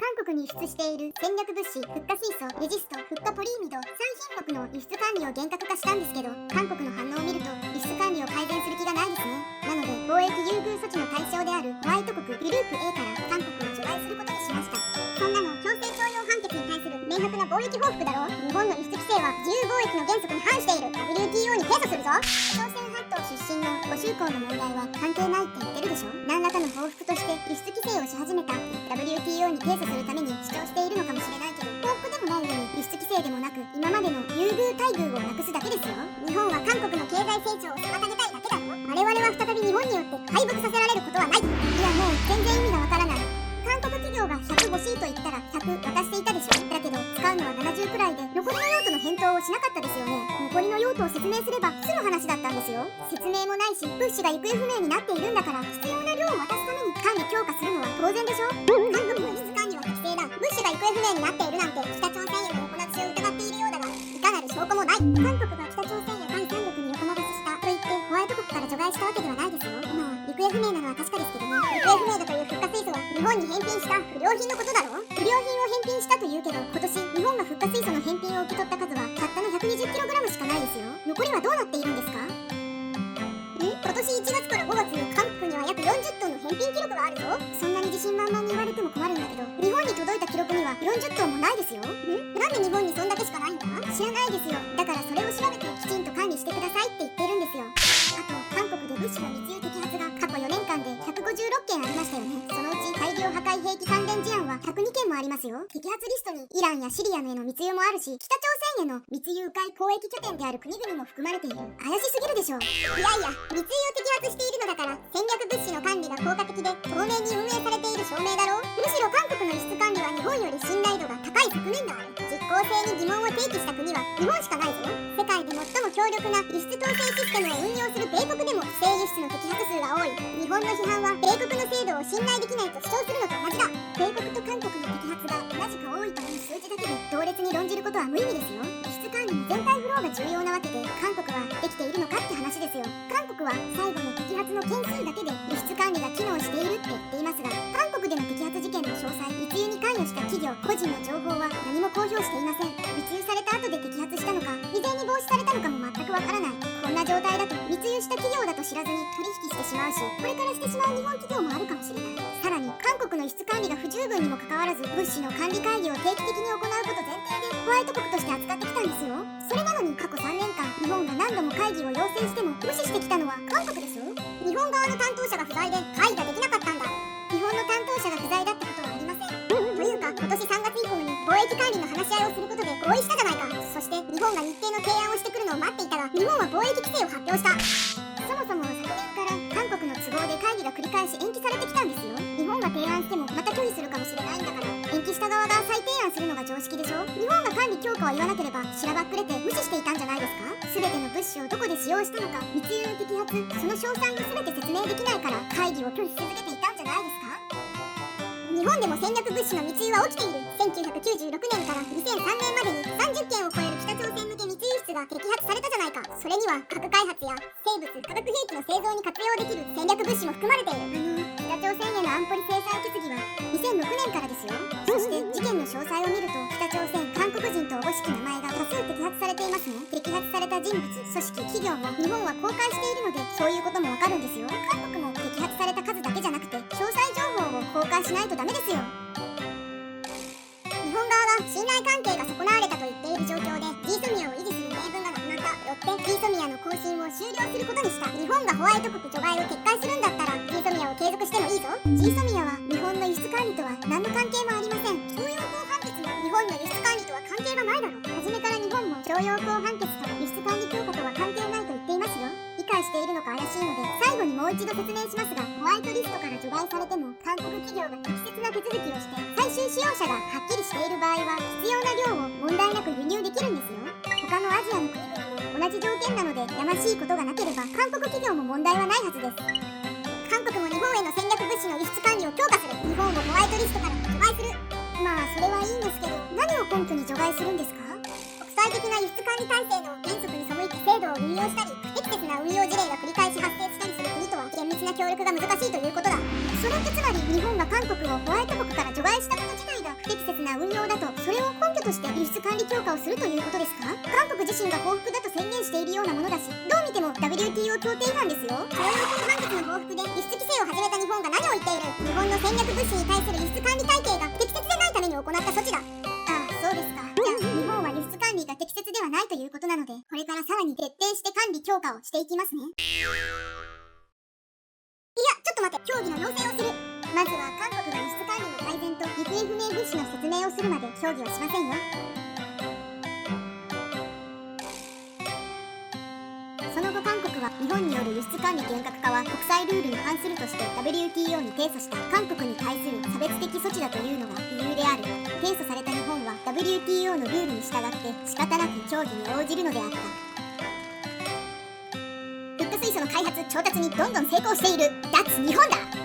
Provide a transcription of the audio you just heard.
韓国に輸出している戦略物資フッ化水素、レジスト、フッ化ポリイミド3品目の輸出管理を厳格化したんですけど、韓国の反応を見ると輸出管理を改善する気がないですね。なので貿易優遇措置の対象であるホワイト国グループ A から韓国を除外することにしました。そんなの強制徴用判決に対する明白な貿易報復だろ。日本の輸出規制は自由貿易の原則に反している。 WTO に提訴するぞ。朝鮮半島出身のご宗公の問題は関係ないって言ってるでしょ。何らかの報復として輸出規制をし始めたって WTO に提訴するために主張しているのかもしれないけど、報復でもない上に輸出規制でもなく今までの優遇待遇をなくすだけですよ。日本は韓国の経済成長を妨げたいだけだろ。我々は再び日本によって敗北させられることはない。いやもう全然意味がわからない。韓国企業が100欲しいと言ったら100渡していたでしょ。だけど使うのは70くらいで残りの用途の返答をしなかったですよね。残りの用途を説明すれば済む話だったんですよ。説明もないし物資が行方不明になっているんだから必要な量を渡すために管理強化するのは当然でしょ。韓国の輸出管理は適正だ。物資が行方不明になっているなんて北朝鮮への横流しを疑っているようだが、いかなる証拠もない。韓国が北朝鮮や第三国に横流ししたと言ってホワイト国から除外したわけではないですよ。まあ行方不明なのは確かですけどね。行方不明だというフッ化水素は日本に返品した不良品のことだろ。不良品を返品したというけど、今年日本がフッ化水素の返品を受け取った数はたったの 120kg しかないですよ。残りはどうなっているんですか？今年1月から5月に韓国には約40トンの返品記録があるぞ。そんなに自信満々に言われても困るんだけど、日本に届いた記録には40トンもないですよ。なんで日本にそんだけしかないんだ？知らないですよ。だからそれを調べてきちんと管理してくださいって言ってるんですよ。あと韓国で物資の密輸摘発が過去4年間で156件ありましたよね。そのうち大量破壊兵器関連事案は102件もありますよ。摘発リストにイランやシリアへの密輸もあるし、北朝鮮への密輸海交易拠点である国々も含まれている。怪しすぎるでしょ。いやいや、密輸を摘発しているのだから戦略物資の管理が効果的で透明に運営されている証明だろう。むしろ韓国の輸出管理は日本より信頼度が高い側面がある。実効性に疑問を提起した国は日本しかないぞ。世界で最も強力な輸出統制システムを運用する米国でも不正輸出の摘発数が多い。日本の批判は米国の制度を信頼できないと主張するのと同じだ。米国と韓国の摘発が同じく多いという数字だけで同列に論じることは無意味ですよ。輸出管理の全体フローが重要なわけで、韓国はできているのかって話ですよ。韓国は最後の摘発の件数だけで輸出管理が機能しているって言っていますが、韓国での摘発事件の詳細、密輸に関与した企業個人の情報は何も公表していません。密輸された後で摘発したのか、未然に防止されたのかも全くわからない。こんな状態だと密輸した企業だと知らずに取引してしまうし、これからしてしまう日本企業もあるかもしれない。さらに韓国の輸出管理が不十分にもかかわらず、物資の管理会議を定期的に行うこと前提でホワイト国として扱ってきたんですよ。それなのに過去3年間日本が何度も会議を要請しても無視してきたのは韓国ですよ。日本側の担当者が不在で会議ができなかったんだ。日本の担当者が不在だってことはありません。というか今年3月以降に貿易管理の話し合いをすることで合意したじゃないか。そして日本が日程の提案をしてくるのを待っていたら、日本は貿易規制を発表した。そもそも昨年から韓国の都合で会議が繰り返し延期されてきたんですよ。日本が提案してもまた拒否するかもしれないんだから、延期した側が再提案するのが常識でしょ。日本が管理強化を言わなければしらばっくれて無視していたんじゃないですか。全ての物資をどこで使用したのか、密輸の摘発、その詳細を全て説明できないから会議を拒否し続けていたんじゃないですか。日本でも戦略物資の密輸は起きている。1996年から2003年までに30件を超える北朝鮮向け密輸出が摘発されたじゃないか。それには核開発や生物化学兵器の製造に活用できる戦略物資も含まれている。北朝鮮への安保理制裁決議は2006年からですよ。そして事件の詳細を見ると、北朝鮮、韓国人とおぼしき名前が多数摘発されていますね。摘発された人物、組織、企業も日本は公開しているので、そういうこともわかるんですよ。韓国も摘発された数だけじゃなくて詳細情報を公開しないとダメですよ。日本側は信頼関係が損なわれたと言っている状況で GSOMIA を維持する名分がなくなった。よって GSOMIA の更新を終了することにした。日本がホワイト国除外を撤回するんだったら GSOMIA を継続してもいいぞ。 GSOMIA は日本の輸出管理とは何の関係もありません。徴用工判決も日本の輸出管理とは関係がないだろう。初めから日本も徴用工判決と輸出管理強化とは関係ないと言っていますよ。理解しているのか怪しいので最後にもう一度説明しますが、ホワイトリストから除外されても韓国企業が適切な手続きをして最終使用者がはっきりしている場合は必要な量を問題なく輸入できるんですよ。他のアジアの国々も同じ条件なので、やましいことがなければ韓国企業も問題はないはずです。韓国も日本への戦略物資の輸出管理を強化する。日本をホワイトリストから除外する。まあそれはいいんですけど、何を根拠に除外するんですか？国際的な輸出管理体制の原則に背いて制度を運用したり、不適切な運用事例が繰り返し発生したりする国とは厳密な協力が難しいということだ。それってつまり日本が韓国をホワイト国から除外したこと自体が不適切な運用だと、それを根拠として輸出管理強化をするということですか？韓国自身が報復だと宣言しているようなものだし、どう見ても WTO 協定違反ですよ。徴用国判決の報復で輸出規制を始めた日本が何を言っている？日本の戦略物資に対する輸出管理体系が適切でないために行った措置だ。ああ、そうですか。じゃあ日本は輸出管理が適切ではないということなので、これからさらに徹底して管理強化をしていきますね。いや、ちょっと待って、協議の要請をする。まずは韓国が輸出管理の改善と行方不明物資の説明をするまで協議はしませんよ。その後韓国は日本による輸出管理厳格化は国際ルールに反するとして WTO に提訴した韓国に対する差別的措置だというのが理由である。提訴された日本は WTO のルールに従って仕方なく協議に応じるのであった。フッ化水素の開発調達にどんどん成功している脱日本だ。